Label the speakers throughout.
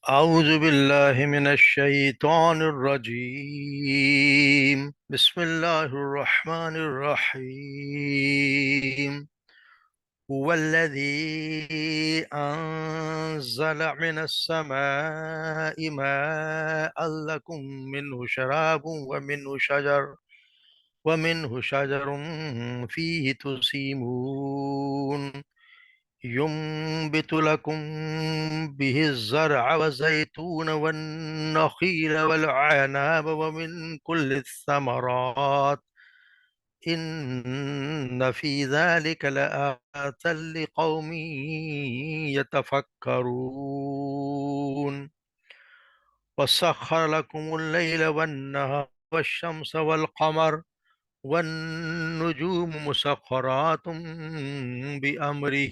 Speaker 1: أعوذ بالله من الشيطان الرجيم. بسم الله الرحمن الرحيم. هو الذي أنزل من السماء ماء لكم منه شراب ومنه شجر فيه تسيمون ينبت لكم به الزرع والزيتون والنخيل والعناب ومن كل الثمرات إن في ذلك لآية لقوم يتفكرون. وسخر لكم الليل والنهار والشمس والقمر والنجوم مسخرات بأمره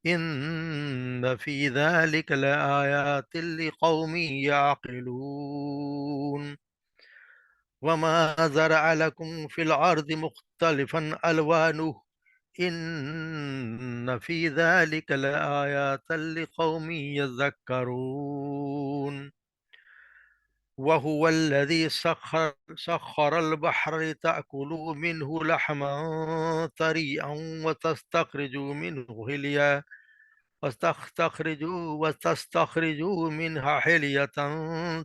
Speaker 1: إن في ذلك لآيات لقوم يعقلون. وما زرع لكم في الأرض مختلفا ألوانه إن في ذلك لآيات لقوم يذكرون. وهو الذي سخر البحر لتأكلوا منه لحما طريئا وتستخرجوا منها حلية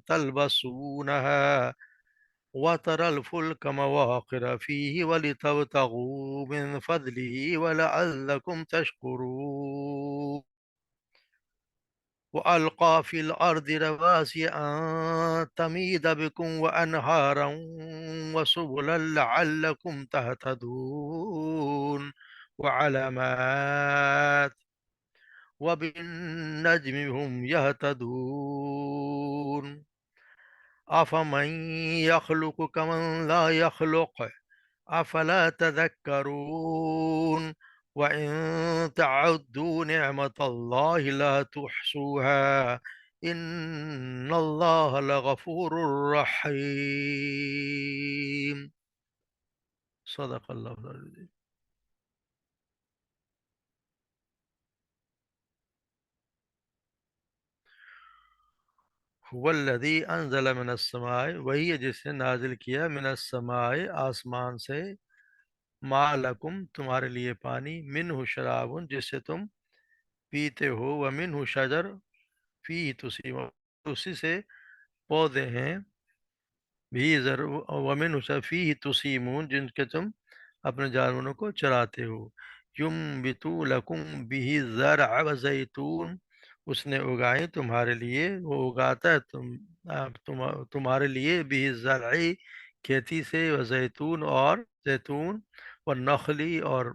Speaker 1: تلبسونها وترى الفلك مواخر فيه ولتبتغوا من فضله ولعلكم تشكرون. وألقى في الأرض رواسي أن تميد بكم وأنهارا وسبلا لعلكم تهتدون وعلامات وبالنجم هم يهتدون. أفمن يخلق كمن لا يخلق أفلا تذكرون. وإن تعدوا نعمة الله لا تحصوها إن الله لغفور رحيم. صدق الله العظيم. هو الذی انزل من السماء، وہی ہے جس نے نازل کیا من السماء آسمان سے، ما لکم تمہارے لیے پانی، منہ شراب جس سے تم پیتے ہو، ومنہ شجر فی تسیمون اسی سے پودے ہیں، بھی زر ومنہ فی تسیمون جن کے تم اپنے جانوروں کو چراتے ہو، ینبتو لکم بھی زرع وزیتون اس نے اگائی تمہارے لیے، وہ اگاتا ہے تمہارے لیے بھی زرعی کھیتی سے، وزیتون اور زیتون، والنخلی اور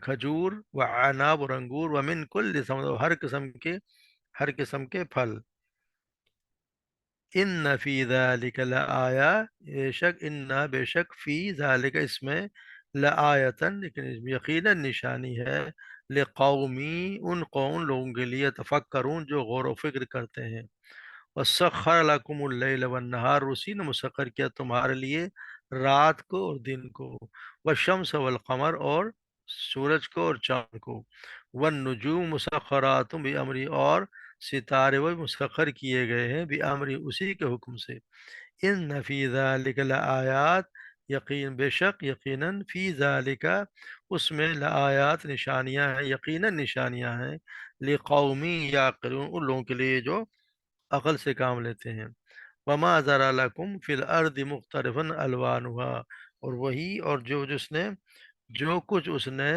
Speaker 1: کھجور، وعناب اور انگور، ومن کل ہر قسم کے پھل۔ ان فی ذالک لآیا بے شک فی ذالک اس میں لآیتن لیکن اس میں یقیناً نشانی ہے، لقومی ان قوم لوگوں کے لیے تفکرون جو غور و فکر کرتے ہیں۔ وسخر لکم اللیل والنہار اسی نے مسخر کیا تمہارے لیے رات کو اور دن کو، والشمس والقمر اور سورج کو اور چاند کو، والنجوم مسخرات بامری اور ستارے وہ مسخر کیے گئے ہیں بامری اسی کے حکم سے۔ ان فی ذالک لآیات یقیناً فی ذالک اس میں لآیات نشانیاں ہیں، یقیناً نشانیاں ہیں، لقومی یعقلون ان لوگوں کے لیے جو عقل سے کام لیتے ہیں۔ وما ذرا لکم فی الارض مختلفا الوانها اور وہی اور جو کچھ اس نے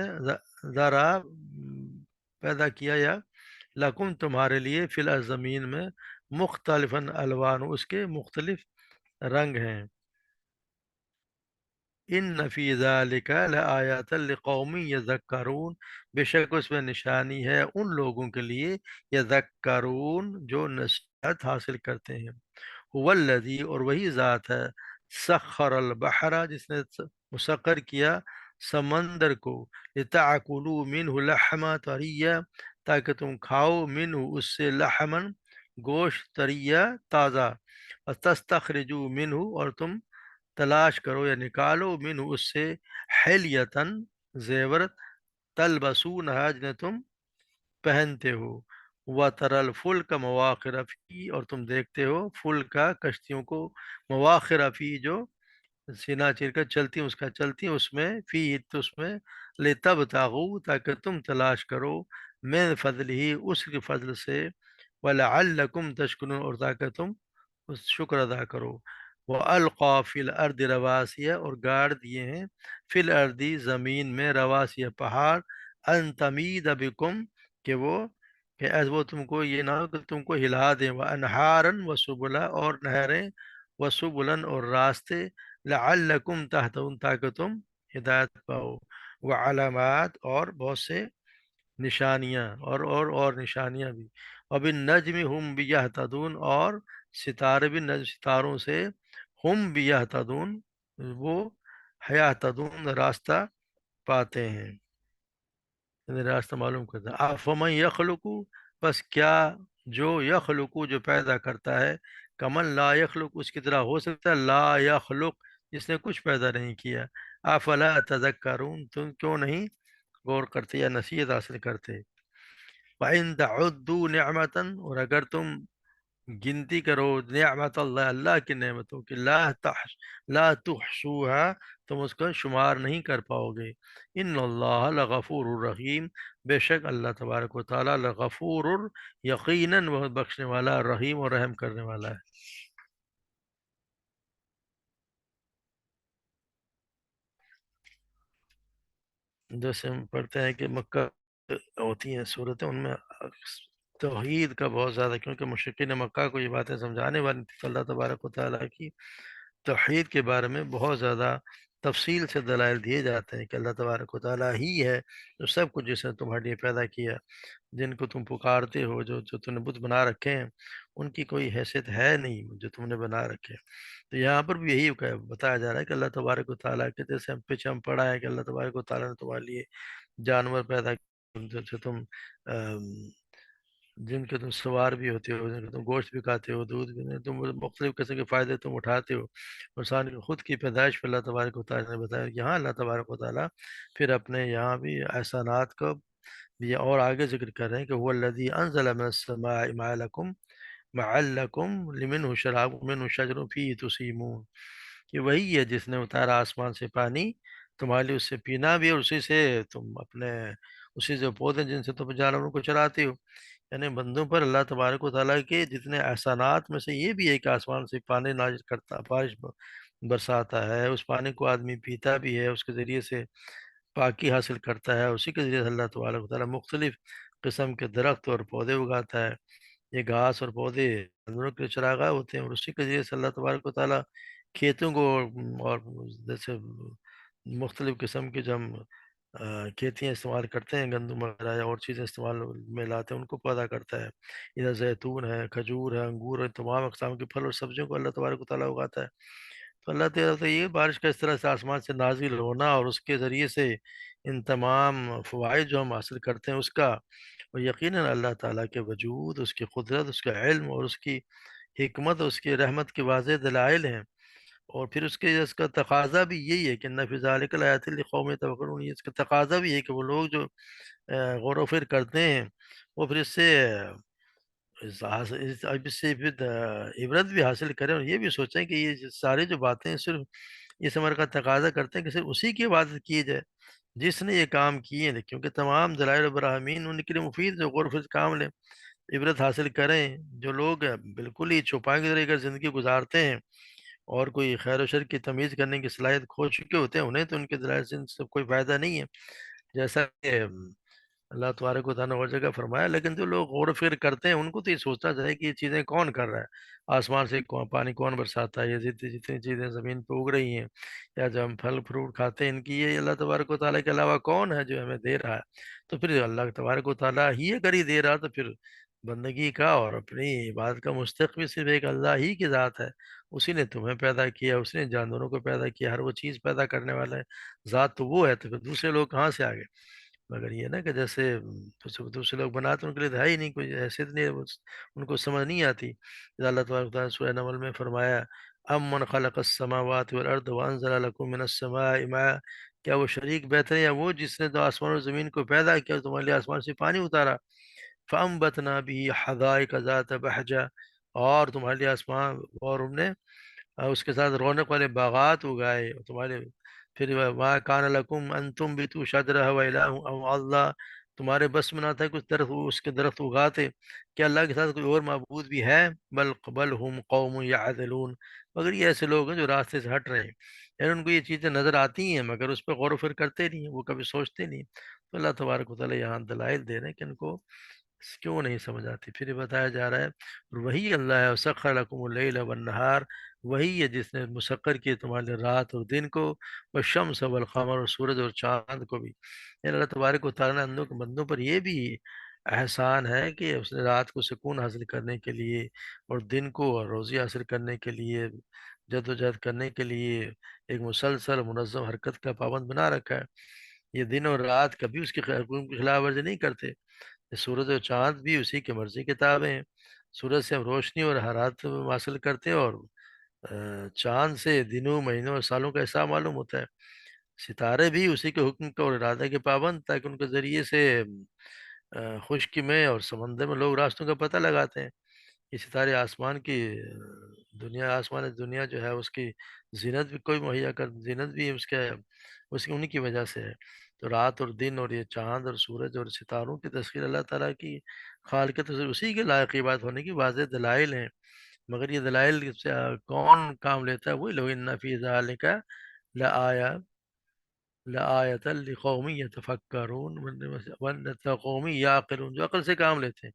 Speaker 1: ذرا پیدا کیا یا لکم تمہارے لیے فی الارض زمین میں مختلفا الوان اس کے مختلف رنگ ہیں۔ ان فی ذالک لآیات لقوم یذکرون بے شک اس میں نشانی ہے ان لوگوں کے لیے یذکرون جو نصیحت حاصل کرتے ہیں۔ هو الذی اور وہی ذات ہے، سخر البحر جس نے مسخر کیا سمندر کو، لتعکلوا منہ لحما طریا تاکہ تم کھاؤ منہ اس سے لحمن گوشت طریا تازہ، وتستخرجوا منہ اور تم تلاش کرو یا نکالو منہ اس سے حلیتن زیور، تلبسونہا جنہیں تم پہنتے ہو، و ترل فل کا مواخر فی، اور تم دیکھتے ہو فل کا کشتیوں کو، مواخر فی جو سینا چیر کر چلتی ہیں، اس کا چلتی ہیں اس میں، فی تو اس میں، لے تب تاغو تاکہ تم تلاش کرو، من فضل ہی اس کے فضل سے، وَلَعَلَّكُمْ تشکرون اور تاکہ تم اس شکر ادا کرو، وہ القا فی الارض رواسیہ اور گاڑ دیے ہیں فی الارض زمین میں، رواسیہ پہاڑ، ان تمید بکم کہ وہ تم کو یہ نہ ہو کہ تم کو ہلا دیں، وہ انہارن و سبلا اور نہریں، و سبلن اور راستے، لعلکم تہتدون تاکہ تم ہدایت پاؤ، وہ علامات اور بہت سے نشانیاں، اور نشانیاں بھی، اب نجم ہم بھی یہتدون اور ستارے بھی، نجم ستاروں سے، ہم بھی یہتدون وہ یہتدون راستہ پاتے ہیں، یعنی راستہ معلوم کرتا ہے، افمن یخلقو بس کیا جو یخلقو جو پیدا کرتا ہے، کمن لا یخلق اس کی طرح ہو سکتا ہے، لا یخلق جس نے کچھ پیدا نہیں کیا، افلا تذکرون تم کیوں نہیں غور کرتے یا نصیحت حاصل کرتے، وَإِن تَعُدُّوا نِعْمَةً اور اگر تم گنتی کرو نعمت اللہ اللہ کی نعمتوں کی، لا تحصوها تم اس کا شمار نہیں کر پاؤ گے، ان اللہ لغفور الرحیم بے شک اللہ تبارک و تعالیٰ لغفور، یقیناً وہ بخشنے والا، رحیم اور رحم کرنے والا ہے۔ جیسے ہم پڑھتے ہیں کہ مکہ ہوتی ہیں صورتیں، ان میں توحید کا بہت زیادہ، کیونکہ مشرکین مکہ کو یہ باتیں سمجھانے والی تھی، تو اللہ تبارک و تعالیٰ کی توحید کے بارے میں بہت زیادہ تفصیل سے دلائل دیے جاتے ہیں کہ اللہ تبارک و تعالیٰ ہی ہے جو سب کچھ جس نے تمہارے لیے پیدا کیا، جن کو تم پکارتے ہو، جو تم نے بت بنا رکھے ہیں، ان کی کوئی حیثیت ہے نہیں جو تم نے بنا رکھے۔ تو یہاں پر بھی یہی بتایا جا رہا ہے کہ اللہ تبارک و تعالیٰ کے، جیسے پیچھے ہم پڑھا ہے کہ اللہ تبارک و تعالیٰ نے تمہارے لیے جانور پیدا کیے جن سے تم جن کے تم سوار بھی ہوتے ہو، جن کے تم گوشت بھی کھاتے ہو، دودھ بھی، تم مختلف قسم کے فائدے تم اٹھاتے ہو، انسان کی خود کی پیدائش پہ اللہ تبارک و تعالیٰ نے بتایا، یہاں اللہ تبارک و تعالیٰ پھر اپنے یہاں بھی احسانات کو بھی اور آگے ذکر کر رہے ہیں کہ هو الذی انزل من السماء ماء لکم معلکم لمنہ شراب منہ شجر فیہ تسیمون، کہ وہی ہے جس نے اتارا آسمان سے پانی تمہارے لیے، اس سے پینا بھی، اور اسی سے تم اپنے، اسی سے پودے جن سے تم جانوروں کو چراتے ہو، یعنی بندوں پر اللہ تبارک و تعالیٰ کے جتنے احسانات میں سے یہ بھی ہے کہ آسمان سے پانی نازل کرتا، بارش برساتا ہے، اس پانی کو آدمی پیتا بھی ہے، اس کے ذریعے سے پاکی حاصل کرتا ہے، اسی کے ذریعے سے اللہ تبارک و تعالیٰ مختلف قسم کے درخت اور پودے اگاتا ہے، یہ گھاس اور پودے جانوروں کے چراگاہ ہوتے ہیں، اور اسی کے ذریعے سے اللہ تبارک و تعالیٰ کھیتوں کو، اور جیسے مختلف قسم کے جو ہم کھیتیاں استعمال کرتے ہیں، گندم وغیرہ یا اور چیزیں استعمال میں لاتے ہیں، ان کو پیدا کرتا ہے، ادھر زیتون ہے، کھجور ہے، انگور ہے، تمام اقسام کے پھل اور سبزیوں کو اللہ تبارک و تعالیٰ اگاتا ہے۔ تو اللہ تعالیٰ سے یہ بارش کا اس طرح سے آسمان سے نازل ہونا، اور اس کے ذریعے سے ان تمام فوائد جو ہم حاصل کرتے ہیں اس کا، اور یقیناً اللہ تعالیٰ کے وجود، اس کی قدرت، اس کا علم اور اس کی حکمت، اس کی رحمت کے واضح دلائل ہیں، اور پھر اس کا تقاضا بھی یہی ہے کہ ان فی ذلک لآیات لقوم یتفکرون، اس کا تقاضا بھی ہے کہ وہ لوگ جو غور و فکر کرتے ہیں، وہ پھر اس سے اب اس سے پھر عبرت بھی حاصل کریں، اور یہ بھی سوچیں کہ یہ ساری جو باتیں ہیں صرف اس عمر کا تقاضا کرتے ہیں کہ صرف اسی کی عبادت کی جائے جس نے یہ کام کیے ہیں، کیونکہ تمام دلائل و براہمین ان کے لیے مفید، جو غور و فکر کام لیں، عبرت حاصل کریں، جو لوگ بالکل ہی چھپائے کی طرح زندگی گزارتے ہیں، اور کوئی خیر و شر کی تمیز کرنے کی صلاحیت کھو چکے ہوتے ہیں، انہیں تو ان کے دلائل سے ان سے کوئی فائدہ نہیں ہے، جیسا کہ اللہ تبارک و تعالیٰ نے اور جگہ فرمایا، لیکن جو لوگ غور و فکر کرتے ہیں ان کو تو یہ سوچنا چاہیے کہ یہ چیزیں کون کر رہا ہے، آسمان سے پانی کون برساتا ہے، یہ جتنی چیزیں زمین پہ اگ رہی ہیں، یا جو ہم پھل فروٹ کھاتے ہیں، ان کی یہ اللہ تبارک و تعالیٰ کے علاوہ کون ہے جو ہمیں دے رہا ہے؟ تو پھر اللہ تبارک و تعالیٰ ہی اگر ہی دے رہا تو پھر بندگی کا اور اپنی عبادت کا مستحق بھی صرف ایک اللہ ہی کی ذات ہے، اسی نے تمہیں پیدا کیا، اس نے جانوروں کو پیدا کیا، ہر وہ چیز پیدا کرنے والا ہے، ذات تو وہ ہے، تو پھر دوسرے لوگ کہاں سے آ گئے؟ مگر یہ نا کہ جیسے دوسرے لوگ بناتے ہیں، ان کے لیے تو ہے ہی نہیں، کوئی حیثیت نہیں ہے، ان کو سمجھ نہیں آتی، جیسے اللہ تبارک و تعالیٰ نے سورہ نمل میں فرمایا، من خلق السماوات والارض وانزل لكم من السماء ماء، کیا وہ شریک بہتر ہے یا وہ جس نے تو آسمان اور زمین کو پیدا کیا، تمہارے لیے آسمان سے پانی اتارا، فَأَنبَتْنَا بِهِ حَدَائِقَ ذَاتَ بَهْجَةٍ، اور تمہارے لیے آسمان اور ہم نے اس کے ساتھ رونق والے باغات اگائے، اور تمہارے پھر وہاں کان لکم ان تم بھی تو شجرہ و الہ او اللہ، تمہارے بس میں نہ تھا کچھ درخت اس کے درخت اگاتے، کہ اللہ کے ساتھ کوئی اور معبود بھی ہے؟ بل ہم قوم یعدلون، مگر یہ ایسے لوگ ہیں جو راستے سے ہٹ رہے ہیں، یعنی ان کو یہ چیزیں نظر آتی ہیں مگر اس پہ غور و فکر کرتے نہیں ہیں، وہ کبھی سوچتے نہیں۔ تو اللہ تبارک و تعالیٰ یہاں دلائل دے رہے ہیں کہ ان کو کیوں نہیں سمجھ آتی۔ پھر یہ بتایا جا رہا ہے اور وہی اللہ ہے سخر لکم اللیل والنہار، وہی ہے جس نے مسخر کیے تمہارے لیے رات اور دن کو، والشمس والقمر، اور سورج اور چاند کو بھی۔ یعنی اللہ تبارک و تعالیٰ نے اندوں کے بندوں پر یہ بھی احسان ہے کہ اس نے رات کو سکون حاصل کرنے کے لیے اور دن کو روزی حاصل کرنے کے لیے جد و جہد کرنے کے لیے ایک مسلسل منظم حرکت کا پابند بنا رکھا ہے۔ یہ دن اور رات کبھی اس کی حکم کی خلاف ورزی نہیں کرتے۔ یہ سورج اور چاند بھی اسی کی مرضی کے تابع ہیں۔ سورج سے ہم روشنی اور حرارت حاصل کرتے ہیں، اور چاند سے دنوں مہینوں اور سالوں کا حساب معلوم ہوتا ہے۔ ستارے بھی اسی کے حکم کا اور ارادہ کے پابند، تاکہ ان کے ذریعے سے خشکی میں اور سمندر میں لوگ راستوں کا پتہ لگاتے ہیں۔ یہ ستارے آسمان کی دنیا، آسمان دنیا جو ہے اس کی زینت بھی کوئی مہیا کر، زینت بھی اس کی انہی کی وجہ سے ہے۔ تو رات اور دن اور یہ چاند اور سورج اور ستاروں کی تسخیر اللہ تعالیٰ کی خالقیت تو صرف اسی کے لائق بات ہونے کی واضح دلائل ہیں، مگر یہ دلائل سے کون کام لیتا ہے؟ وہی لوگ، ان فی ذالک لآیا لآیۃ لقوم یتفکرون، قوم یعقلون، جو عقل سے کام لیتے ہیں۔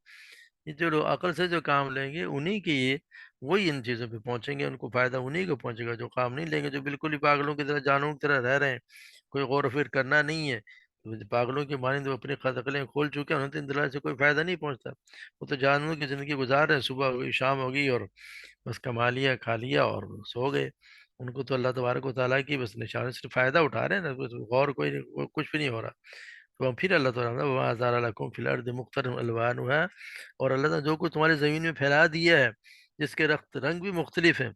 Speaker 1: یہ جو لوگ عقل سے جو کام لیں گے انہی کی وہی ان چیزوں پہ پہنچیں گے، ان کو فائدہ انہی کو پہنچے گا۔ جو کام نہیں لیں گے، جو بالکل ہی پاگلوں کی طرح جانوروں کی طرح رہ رہے ہیں، کوئی غور و فکر کرنا نہیں ہے، تو پاگلوں کی مانند وہ اپنی عقلیں کھول چکے ہیں، انہیں تو ان دلائل سے کوئی فائدہ نہیں پہنچتا۔ وہ تو جانوروں کی زندگی گزار رہے ہیں، صبح ہوگئی شام ہوگئی اور بس کما لیا کھا لیا اور سو گئے۔ ان کو تو اللہ تبارک و تعالیٰ کی بس نشانی سے فائدہ اٹھا رہے ہیں نا، کچھ غور کوئی کچھ بھی نہیں ہو رہا۔ تو پھر اللہ تعالیٰ نے وہاں ہزار لکم فی الارض مختلف الوان ہے، اور اللہ تعالیٰ جو کچھ تمہاری زمین میں پھیلا دیا ہے جس کے رنگ بھی مختلف ہیں،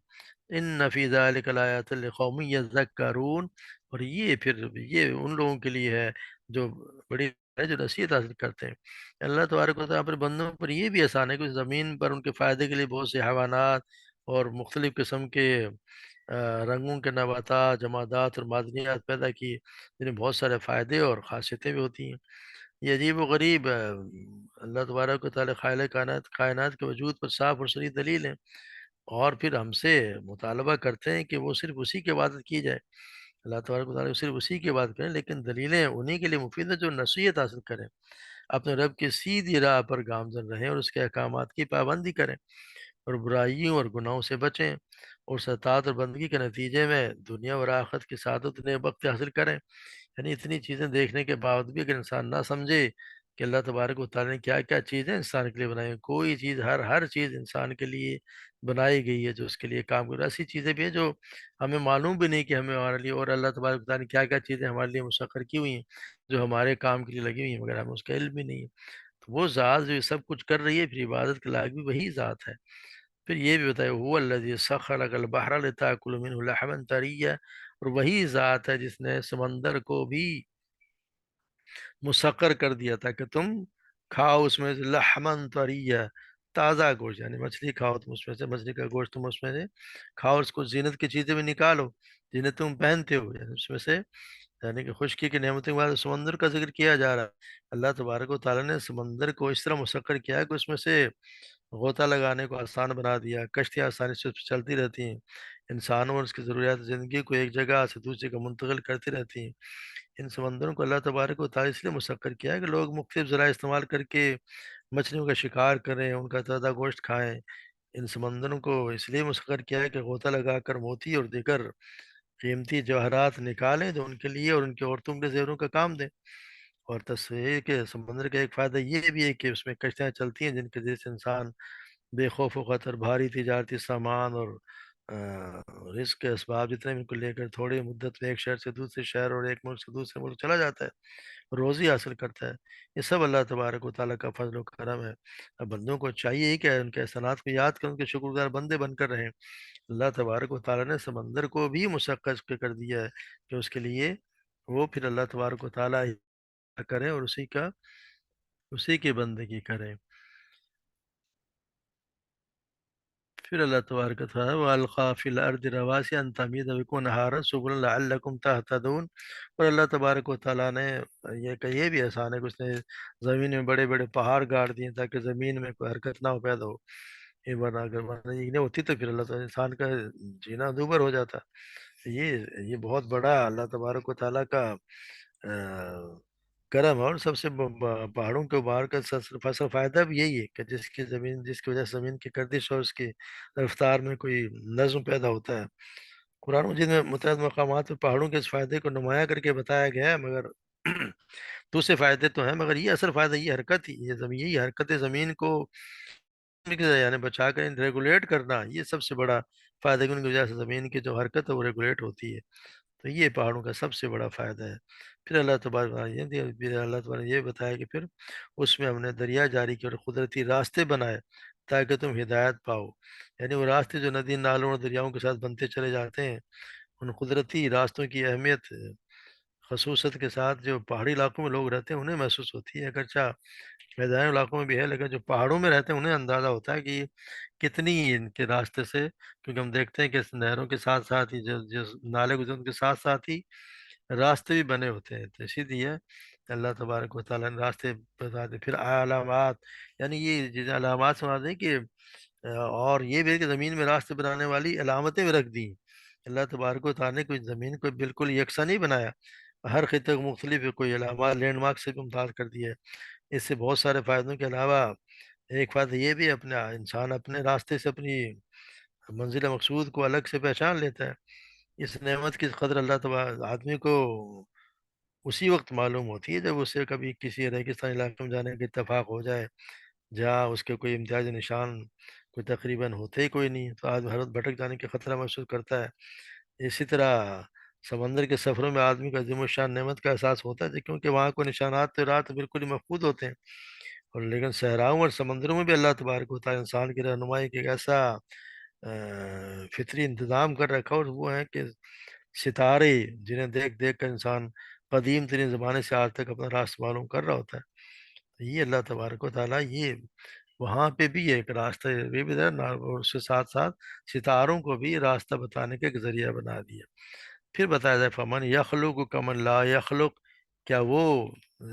Speaker 1: ان فی ذلک لآیات لقوم یذکرون، اور یہ پھر یہ ان لوگوں کے لیے ہے جو بڑی ہے، جو نصیحت حاصل کرتے ہیں۔ اللہ تبارک و تعالیٰ اپنے بندوں پر یہ بھی آسان ہے کہ اس زمین پر ان کے فائدے کے لیے بہت سے حیوانات اور مختلف قسم کے رنگوں کے نباتات، جمادات اور معدنیات پیدا کیے، جنہیں بہت سارے فائدے اور خاصیتیں بھی ہوتی ہیں۔ یہ عجیب و غریب اللہ تبارک و تعالیٰ خالق کائنات کے وجود پر صاف اور صریح دلیل ہیں، اور پھر ہم سے مطالبہ کرتے ہیں کہ وہ صرف اسی کی عبادت کی جائے۔ اللہ تبارک و تعالیٰ صرف اسی کی عبادت کریں، لیکن دلیلیں انہی کے لیے مفید ہیں جو نصیحت حاصل کریں، اپنے رب کی سیدھی راہ پر گامزن رہیں اور اس کے احکامات کی پابندی کریں، اور برائیوں اور گناہوں سے بچیں، اور اطاعت اور بندگی کے نتیجے میں دنیا اور آخرت کی سعادت وقت حاصل کریں۔ یعنی اتنی چیزیں دیکھنے کے باوجود بھی اگر انسان نہ سمجھے کہ اللہ تبارک و تعالیٰ نے کیا کیا چیزیں انسان کے لیے بنائی ہیں، کوئی چیز ہر چیز انسان کے لیے بنائی گئی ہے جو اس کے لیے کام کرے، ایسی چیزیں بھی ہیں جو ہمیں معلوم بھی نہیں کہ ہمیں ہمارے لیے، اور اللہ تبارک و تعالیٰ نے کیا کیا چیزیں ہمارے لیے مسخر کی ہوئی ہیں جو ہمارے کام کے لیے لگی ہوئی ہیں، مگر ہمیں اس کا علم بھی نہیں ہے۔ تو وہ ذات جو یہ سب کچھ کر رہی ہے، پھر عبادت کے لائق بھی وہی ذات ہے۔ پھر یہ بھی بتایا هو الذی سخر لک البحر لتاکل منه لحما طریا، اور وہی ذات ہے جس نے سمندر کو بھی مسخر کر دیا تھا کہ تم کھاؤ اس میں سے لحمن طریا، تازہ گوشت، یعنی مچھلی کھاؤ تم اس میں سے، مچھلی کا گوشت تم اس میں سے کھاؤ، اس کو زینت کی چیزیں بھی نکالو جنہیں تم پہنتے ہو، یعنی اس میں سے، یعنی کہ خشکی کی نعمتوں کے بعد سمندر کا ذکر کیا جا رہا ہے۔ اللہ تبارک و تعالیٰ نے سمندر کو اس طرح مسخر کیا ہے کہ اس میں سے غوطہ لگانے کو آسان بنا دیا، کشتیاں آسانی سے اس پہ چلتی رہتی ہیں، انسانوں اور اس کی ضروریات زندگی کو ایک جگہ سے دوسری کو منتقل کرتی رہتی ہیں۔ ان سمندروں کو اللہ تبارک و تعالیٰ اس لیے مسخر کیا ہے کہ لوگ مختلف ذرائع استعمال کر کے مچھلیوں کا شکار کریں، ان کا تازہ گوشت کھائیں۔ ان سمندروں کو اس لیے مسخر کیا ہے کہ غوطہ لگا کر موتی اور دیگر قیمتی جواہرات نکالیں جو ان کے لیے اور ان کی عورتوں کے زیوروں کا کام دیں۔ اور تصویر کے سمندر کا ایک فائدہ یہ بھی ہے کہ اس میں کشتیاں چلتی ہیں جن کے ذریعے سے انسان بے خوف و خطر بھاری تجارتی سامان اور رزق کے اسباب جتنے بھی ان کو لے کر تھوڑی مدت میں ایک شہر سے دوسرے شہر اور ایک ملک سے دوسرے ملک چلا جاتا ہے، روزی حاصل کرتا ہے۔ یہ سب اللہ تبارک و تعالیٰ کا فضل و کرم ہے۔ اب بندوں کو چاہیے کہ ان کے احسانات کو یاد کر ان کے شکر گزار بندے بن کر رہیں۔ اللہ تبارک و تعالیٰ نے سمندر کو بھی مسخر کر دیا ہے کہ اس کے لیے وہ پھر اللہ تبارک و تعالیٰ ہی کرے اور اسی کا اسی کی بندگی کریں۔ پھر اللہ تبارک و تعالیٰ وَأَلْقَى فِي الْأَرْضِ رَوَاسِيَ أَن تَمِيدَ بِكُمْ أَنْهَارًا سُبُلًا لَعَلَّكُمْ تَهْتَدُونَ۔ اور اللہ تبارک و تعالیٰ نے یہ بھی احسان ہے کہ اس نے زمین میں بڑے بڑے پہاڑ گاڑ دیے تاکہ زمین میں کوئی حرکت نہ ہو پیدا ہو۔ یہ ورنہ یہ نہیں ہوتی تو پھر اللہ تعالیٰ انسان کا جینا دوبر ہو جاتا۔ یہ بہت بڑا اللہ تبارک و تعالیٰ کا کرم ہے، اور سب سے پہاڑوں کے ابار کا فصل فائدہ بھی یہی ہے کہ جس کی وجہ سے زمین کی گردش اور اس کی رفتار میں کوئی نظم پیدا ہوتا ہے۔ قرآن مجید میں متعدد مقامات پر پہاڑوں کے اس فائدے کو نمایاں کر کے بتایا گیا ہے، مگر دوسرے فائدے تو ہیں، مگر یہ اصل فائدہ یہ حرکت ہی یہی حرکت زمین کو یعنی بچا کر ریگولیٹ کرنا، یہ سب سے بڑا فائدہ ہے کہ ان کی وجہ سے زمین کی جو حرکت ہے وہ ریگولیٹ ہوتی ہے۔ تو یہ پہاڑوں کا سب سے بڑا فائدہ ہے۔ پھر اللہ تبارک نے یہ بتایا کہ پھر اس میں ہم نے دریا جاری کی اور قدرتی راستے بنائے تاکہ تم ہدایت پاؤ۔ یعنی وہ راستے جو ندی نالوں اور دریاؤں کے ساتھ بنتے چلے جاتے ہیں، ان قدرتی راستوں کی اہمیت خصوصیت کے ساتھ جو پہاڑی علاقوں میں لوگ رہتے ہیں انہیں محسوس ہوتی ہے، اگرچہ میدانی علاقوں میں بھی ہے، لیکن جو پہاڑوں میں رہتے ہیں انہیں اندازہ ہوتا ہے کہ یہ کتنی ان کے راستے سے، کیونکہ ہم دیکھتے ہیں کہ اس نہروں کے ساتھ ساتھ ہی جو نالے گزرے ان کے ساتھ ساتھ ہی راستے بھی بنے ہوتے ہیں، تو اسی لیے اللہ تبارک و تعالیٰ نے راستے بتاتے۔ پھر علامات، یعنی یہ چیزیں علامات سے مراد ہے کہ اور یہ بھی ہے کہ زمین میں راستے بنانے والی علامتیں بھی رکھ دی ہیں۔ اللہ تبارک و تعالیٰ نے کوئی زمین کو بالکل یکساں نہیں بنایا، ہر خطے کو مختلف کوئی علامات لینڈ مارک سے بھی ممتاز کر دیا ہے۔ اس سے بہت سارے فائدوں کے علاوہ ایک فائدہ یہ بھی اپنا انسان اپنے راستے سے اپنی منزل مقصود کو الگ سے پہچان لیتا ہے۔ اس نعمت کی قدر اللہ تبارک آدمی کو اسی وقت معلوم ہوتی ہے جب اسے کبھی کسی ریگستان علاقے میں جانے کا اتفاق ہو جائے جہاں اس کے کوئی امتیازی نشان کوئی تقریباً ہوتے ہی کوئی نہیں، تو آدمی ہر وقت بھٹک جانے کا خطرہ محسوس کرتا ہے۔ اسی طرح سمندر کے سفروں میں آدمی کا عظیم الشان نعمت کا احساس ہوتا ہے کیونکہ وہاں کو نشانات تو رات بالکل ہی محفوظ ہوتے ہیں، اور لیکن صحراؤں اور سمندروں میں بھی اللہ تبارک و تعالیٰ انسان کی رہنمائی کے ایک ایسا فطری انتظام کر رکھا، اور وہ ہے کہ ستارے جنہیں دیکھ دیکھ کر انسان قدیم ترین زمانے سے آج تک اپنا راستہ معلوم کر رہا ہوتا ہے۔ یہ اللہ تبارک و تعالیٰ یہ وہاں پہ بھی ایک راستہ یہ بھی ہے، اور اس کے ساتھ ساتھ ستاروں کو بھی راستہ بتانے کا ایک ذریعہ بنا دیا۔ پھر بتایا جائے فمن یخلق کمن لا یخلق، کیا وہ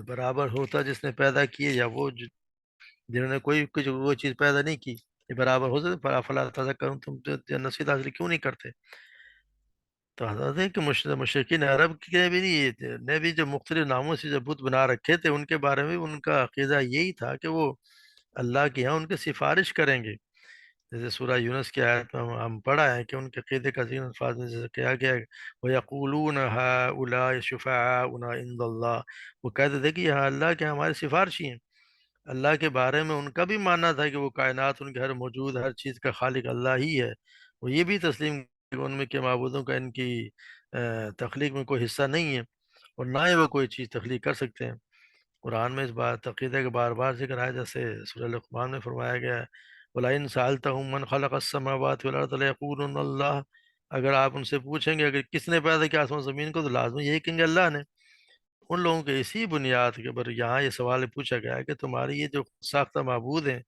Speaker 1: برابر ہوتا جس نے پیدا کیے یا وہ جنہوں نے کوئی کچھ وہ چیز پیدا نہیں کی، یہ برابر ہو سکتے؟ فلا تذکرون، تم نصیحت حاصل کیوں نہیں کرتے؟ تو حضرت ہے کہ مشرقین عرب کے بھی نے بھی جو مختلف ناموں سے جو بت بنا رکھے تھے ان کے بارے میں ان کا عقیدہ یہی تھا کہ وہ اللہ کے یہاں ان کی سفارش کریں گے۔ جیسے سورہ یونس کی آیت میں ہم پڑھا ہے کہ ان کے عقیدے کا ذکر الفاظ میں جیسے کیا گیا ہے، وَيَقُولُونَ هَؤُلَاءِ شُفَعَاؤُنَا عِندَ اللَّهِ، وہ کہتے تھے کہ یہاں اللہ کے ہمارے سفارشی ہیں۔ اللہ کے بارے میں ان کا بھی ماننا تھا کہ وہ کائنات ان کے ہر موجود ہر چیز کا خالق اللہ ہی ہے، وہ یہ بھی تسلیم کہ ان میں کے معبودوں کا ان کی تخلیق میں کوئی حصہ نہیں ہے، اور نہ ہی وہ کوئی چیز تخلیق کر سکتے ہیں۔ قرآن میں اس بات عقیدہ کے بار بار ذکر ہے، جیسے سورہ لقمان میں فرمایا گیا ہے وَلَئِن سَأَلْتَهُم مَّنْ خَلَقَ السَّمَاوَاتِ وَالْأَرْضَ لَيَقُولُنَّ اللَّهُ، اگر آپ ان سے پوچھیں گے اگر کس نے پیدا کیا آسمان زمین کو، تو لازمی یہی کہیں گے اللہ نے۔ ان لوگوں کے اسی بنیاد کے اوپر یہاں یہ سوال پوچھا گیا ہے کہ تمہاری یہ جو ساختہ معبود ہیں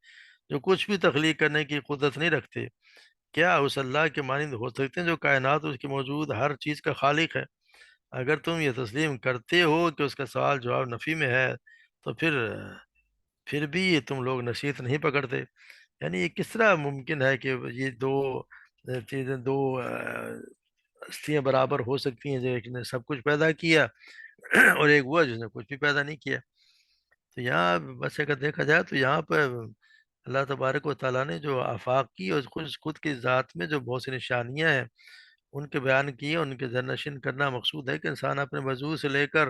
Speaker 1: جو کچھ بھی تخلیق کرنے کی قدرت نہیں رکھتے، کیا اس اللہ کے مانند ہو سکتے ہیں جو کائنات اس کی موجود ہر چیز کا خالق ہے؟ اگر تم یہ تسلیم کرتے ہو کہ اس کا سوال جواب نفی میں ہے، تو پھر بھی یہ تم لوگ نصیحت نہیں پکڑتے۔ یعنی یہ کس طرح ممکن ہے کہ یہ دو چیزیں دو ہستیاں برابر ہو سکتی ہیں، جو ایک نے سب کچھ پیدا کیا اور ایک وہ ہے جس نے کچھ بھی پیدا نہیں کیا؟ تو یہاں بس اگر دیکھا جائے تو یہاں پر اللہ تبارک و تعالیٰ نے جو آفاقی اور خود کی ذات میں جو بہت سی نشانیاں ہیں ان کے بیان کیے، ان کے ذرنشین کرنا مقصود ہے کہ انسان اپنے وجود سے لے کر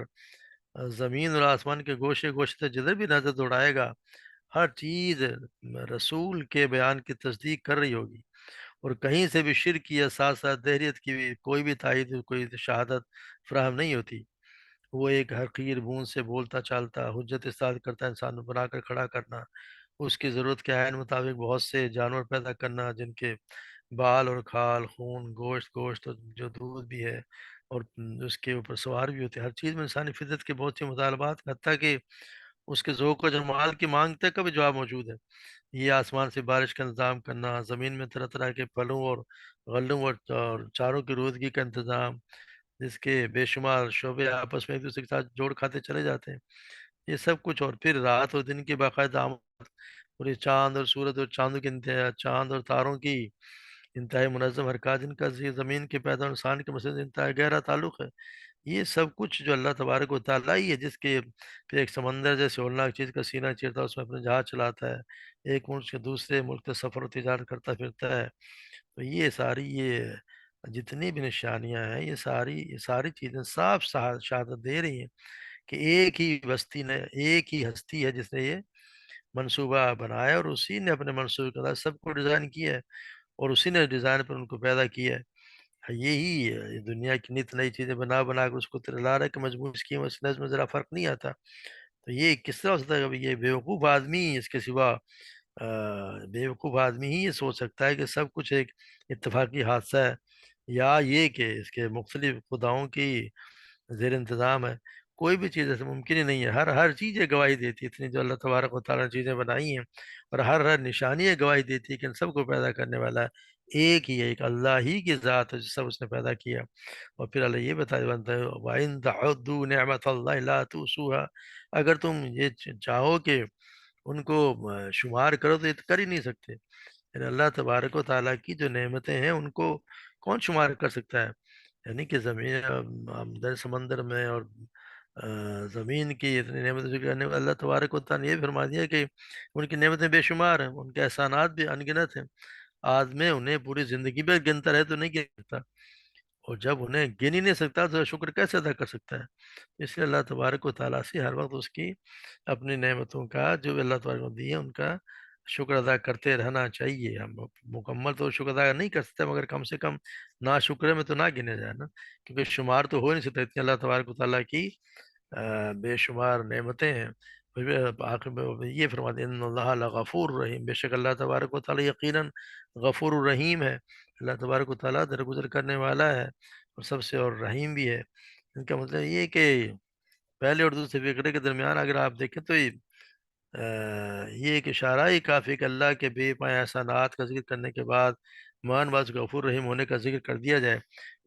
Speaker 1: زمین اور آسمان کے گوشے گوشے سے جدھر بھی نظر دوڑائے گا، ہر چیز رسول کے بیان کی تصدیق کر رہی ہوگی، اور کہیں سے بھی شرک کی یا ساتھ ساتھ دہریت کی بھی کوئی بھی تائید کوئی شہادت فراہم نہیں ہوتی۔ وہ ایک حقیر بوند سے بولتا چالتا حجت استاد کرتا انسان کو بنا کر کھڑا کرنا، اس کی ضرورت کے عین مطابق بہت سے جانور پیدا کرنا جن کے بال اور کھال خون گوشت اور جو دودھ بھی ہے، اور اس کے اوپر سوار بھی ہوتے ہیں، ہر چیز میں انسانی فطرت کے بہت سے مطالبات، حتیٰ کہ اس کے ذوق و جمال کی مانگتے کا بھی جواب موجود ہے۔ یہ آسمان سے بارش کا انتظام کرنا، زمین میں طرح طرح کے پھلوں اور غلوں اور چاروں کی رودگی کا انتظام، جس کے بے شمار شعبے آپس میں ایک دوسرے کے ساتھ جوڑ کھاتے چلے جاتے ہیں، یہ سب کچھ، اور پھر رات اور دن کی باقاعدہ آمد، اور یہ چاند اور سورج اور چاندوں کی چاند اور تاروں کی انتہائی منظم حرکات، جن کا زمین کے پیدا اور انسان کے مسئلے سے انتہائی گہرا تعلق ہے۔ یہ سب کچھ جو اللہ تبارک و تعالیٰ ہی ہے، جس کے پھر ایک سمندر جیسے ہولناک چیز کا سینہ چیرتا ہے، اس میں اپنے جہاز چلاتا ہے، ایک ملک سے دوسرے ملک سے سفر و تجارت کرتا پھرتا ہے۔ تو یہ ساری، یہ جتنی بھی نشانیاں ہیں، یہ ساری چیزیں صاف شہادت دے رہی ہیں کہ ایک ہی بستی نے، ایک ہی ہستی ہے جس نے یہ منصوبہ بنایا، اور اسی نے اپنے منصوبے کے ساتھ سب کو ڈیزائن کیا ہے، اور اسی نے ڈیزائن پر ان کو پیدا کیا ہے۔ یہی ہے، یہ دنیا کی نت نئی چیزیں بنا بنا کے اس کو لا رہا ہے کہ مجموعی اسکیم اور نظم میں ذرا فرق نہیں آتا۔ تو یہ کس طرح ہو سکتا ہے کہ یہ بیوقوف آدمی، اس کے سوا بیوقوف آدمی ہی یہ سوچ سکتا ہے کہ سب کچھ ایک اتفاقی حادثہ ہے، یا یہ کہ اس کے مختلف خداؤں کی زیر انتظام ہے۔ کوئی بھی چیز ایسے ممکن ہی نہیں ہے، ہر چیز یہ گواہی دیتی ہے، اتنی جو اللہ تبارک و تعالیٰ نے چیزیں بنائی ہیں، اور ہر نشانی یہ گواہی دیتی ہے کہ ان سب کو پیدا کرنے والا ایک ہی ہے، ایک اللہ ہی کی ذات ہے جو سب اس نے پیدا کیا۔ اور پھر اللہ یہ بتا بنتا ہے وَإِن تَعُدُّوا نِعْمَةَ اللَّهِ لَا تُحْصُوهَا، اگر تم یہ چاہو کہ ان کو شمار کرو تو یہ کر ہی نہیں سکتے۔ یعنی اللہ تبارک و تعالیٰ کی جو نعمتیں ہیں ان کو کون شمار کر سکتا ہے؟ یعنی کہ زمین در سمندر میں اور زمین کی اتنی نعمتیں ذکر کرنے میں اللہ تبارک و تعالیٰ نے یہ فرما دیا کہ ان کی نعمتیں بے شمار ہیں، ان کے احسانات بھی انگنت ہیں۔ آدمی انہیں پوری زندگی میں گنتا رہے تو نہیں گن سکتا، اور جب انہیں گن ہی نہیں سکتا تو شکر کیسے ادا کر سکتا ہے؟ اس لیے اللہ تبارک و تعالیٰ سے ہر وقت اس کی اپنی نعمتوں کا جو بھی اللہ تبارک کو دی ہے ان کا شکر ادا کرتے رہنا چاہیے۔ ہم مکمل تو شکر ادا نہیں کر سکتے، مگر کم سے کم نا شکر میں تو نہ گنے جائے نا، کیونکہ شمار تو ہو نہیں سکتا، اتنی اللہ تبارک و تعالیٰ کی بے شمار نعمتیں ہیں۔ پھر آخر میں وہ یہ فرماتے ہیں ان اللہ لغفور رحیم، بے شک اللہ تبارک و تعالیٰ یقیناً غفور الرحیم ہے، اللہ تبارک و تعالیٰ درگزر کرنے والا ہے اور سب سے اور رحیم بھی ہے۔ ان کا مطلب یہ ہے کہ پہلے اور دوسرے فقرے کے درمیان اگر آپ دیکھیں تو یہ ایک اشارہ ہی کافی کہ اللہ کے بے پائے احسانات کا ذکر کرنے کے بعد مان باز غفور رحیم ہونے کا ذکر کر دیا جائے۔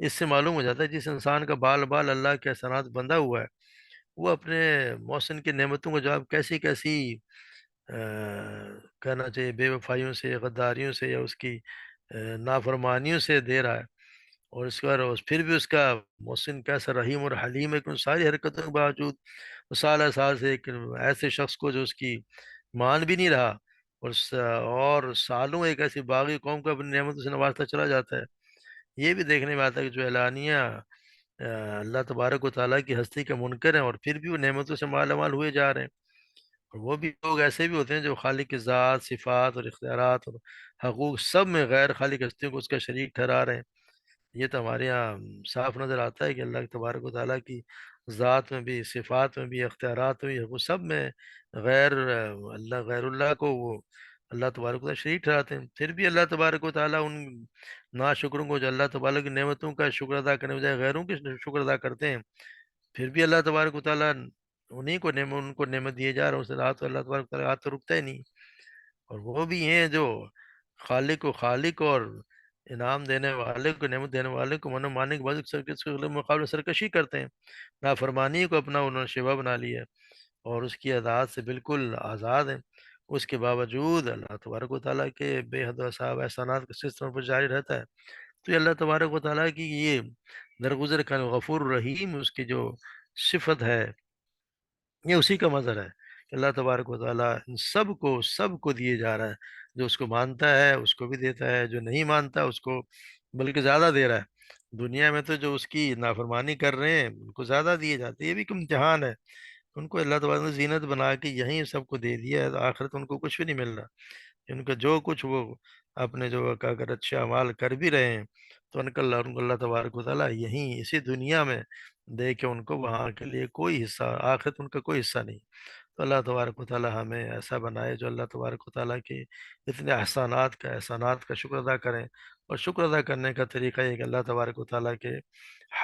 Speaker 1: اس سے معلوم ہو جاتا ہے جس انسان کا بال بال اللہ کے احسانات بندھا ہوا ہے، وہ اپنے محسن کی نعمتوں کا جواب کیسی کیسی کہنا چاہیے بے وفائیوں سے، غداریوں سے، یا اس کی نافرمانیوں سے دے رہا ہے، اور اس پر پھر بھی اس کا محسن کیسا رحیم اور حلیم ہے کہ ان ساری حرکتوں کے باوجود وہ سال سال سے ایک ایسے شخص کو جو اس کی مان بھی نہیں رہا، اور سالوں ایک ایسی باغی قوم کو اپنی نعمتوں سے نوازتا چلا جاتا ہے۔ یہ بھی دیکھنے میں آتا ہے کہ جو اعلانیہ اللہ تبارک و تعالیٰ کی ہستی کے منکر ہیں، اور پھر بھی وہ نعمتوں سے مالا مال ہوئے جا رہے ہیں، اور وہ بھی لوگ ایسے بھی ہوتے ہیں جو خالق کی ذات، صفات اور اختیارات اور حقوق سب میں غیر خالق ہستیوں کو اس کا شریک ٹھہرا رہے ہیں۔ یہ تو ہمارے یہاں صاف نظر آتا ہے کہ اللہ تبارک و تعالیٰ کی ذات میں بھی، صفات میں بھی، اختیارات میں بھی، وہ سب میں غیر اللہ کو وہ اللہ تبارک و تعالیٰ شریک ٹھہراتے ہیں۔ پھر بھی اللہ تبارک و تعالیٰ ان ناشکروں کو جو اللہ تبارک کی نعمتوں کا شکر ادا کرنے بجائے غیروں کی شکر ادا کرتے ہیں، پھر بھی اللہ تبارک و تعالیٰ انہیں کو ان کو نعمت دیے جا رہے ہیں، اس رات تو اللہ تبارک و تعالیٰ ہاتھ تو رکتا ہی نہیں۔ اور وہ بھی ہیں جو خالق اور انعام دینے والے کو، نعمت دینے والے کو من ماننے کے بعد اس کے مقابلے سرکشی کرتے ہیں، نافرمانی کو اپنا انہوں نے شیوا بنا لیا ہے، اور اس کی اطاعت سے بالکل آزاد ہیں۔ اس کے باوجود اللہ تبارک و تعالیٰ کے بے حد و صاحب احسانات کا سلسلہ پر جاری رہتا ہے۔ تو یہ اللہ تبارک و تعالیٰ کی یہ درگزر کا غفور رحیم اس کی جو صفت ہے، یہ اسی کا مظہر ہے کہ اللہ تبارک و تعالیٰ ان سب کو دیے جا رہا ہے، جو اس کو مانتا ہے اس کو بھی دیتا ہے، جو نہیں مانتا اس کو بلکہ زیادہ دے رہا ہے۔ دنیا میں تو جو اس کی نافرمانی کر رہے ہیں ان کو زیادہ دیے جاتے ہیں، یہ بھی ایک امتحان ہے۔ ان کو اللہ تبارک نے زینت بنا کے یہیں سب کو دے دیا ہے، تو آخرت ان کو کچھ بھی نہیں مل رہا۔ ان کا جو کچھ وہ اپنے جو اگر اچھا اعمال کر بھی رہے ہیں تو ان کو اللہ تبارک و تعالیٰ یہیں اسی دنیا میں دے کے ان کو وہاں کے لیے کوئی حصہ، آخرت ان کا کوئی حصہ نہیں۔ تو اللہ تبارک و تعالیٰ ہمیں ایسا بنائے جو اللہ تبارک و تعالیٰ کے اتنے احسانات کا شکر ادا کریں، اور شکر ادا کرنے کا طریقہ یہ کہ اللہ تبارک و تعالیٰ کے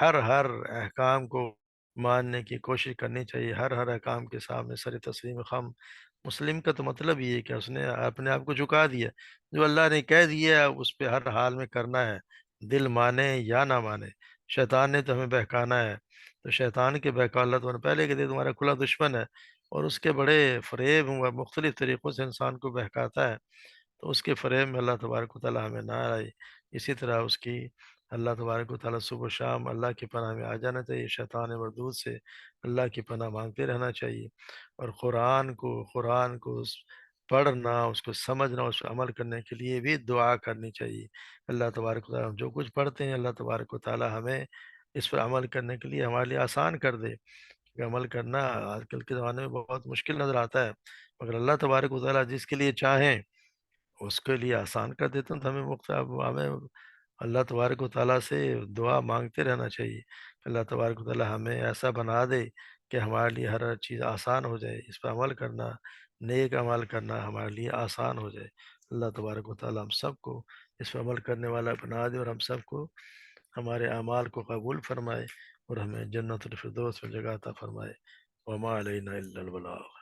Speaker 1: ہر احکام کو ماننے کی کوشش کرنی چاہیے، ہر ہر کام کے سامنے سر تسلیم خم۔ مسلم کا تو مطلب یہ ہے کہ اس نے اپنے آپ کو جھکا دیا، جو اللہ نے کہہ دیا اس پہ ہر حال میں کرنا ہے، دل مانے یا نہ مانے۔ شیطان نے تو ہمیں بہکانا ہے، تو شیطان کے بہکا اللہ تو پہلے کہ تمہارا کھلا دشمن ہے، اور اس کے بڑے فریب و مختلف طریقوں سے انسان کو بہکاتا ہے، تو اس کے فریب میں اللہ تبارک و تعالیٰ ہمیں نہ آئے۔ اسی طرح اس کی اللہ تبارک و تعالیٰ صبح و شام اللہ کی پناہ میں آ جانا چاہیے، شیطان مردود سے اللہ کی پناہ مانگتے رہنا چاہیے، اور قرآن کو پڑھنا، اس کو سمجھنا، اس پر عمل کرنے کے لیے بھی دعا کرنی چاہیے۔ اللہ تبارک و تعالیٰ ہم جو کچھ پڑھتے ہیں اللہ تبارک و تعالیٰ ہمیں اس پر عمل کرنے کے لیے ہمارے لیے آسان کر دے، کہ عمل کرنا آج کل کے زمانے میں بہت مشکل نظر آتا ہے، مگر اللہ تبارک و تعالیٰ جس کے لیے چاہیں اس کے لیے آسان کر دیتے ہیں، تو ہمیں اللہ تبارک و تعالیٰ سے دعا مانگتے رہنا چاہیے کہ اللہ تبارک و تعالیٰ ہمیں ایسا بنا دے کہ ہمارے لیے ہر چیز آسان ہو جائے، اس پر عمل کرنا، نیک عمل کرنا ہمارے لیے آسان ہو جائے۔ اللہ تبارک و تعالیٰ ہم سب کو اس پر عمل کرنے والا بنا دے، اور ہم سب کو ہمارے اعمال کو قبول فرمائے، اور ہمیں جنت الفردوس میں جگہ عطا فرمائے۔ وما علینا الا البلاغ۔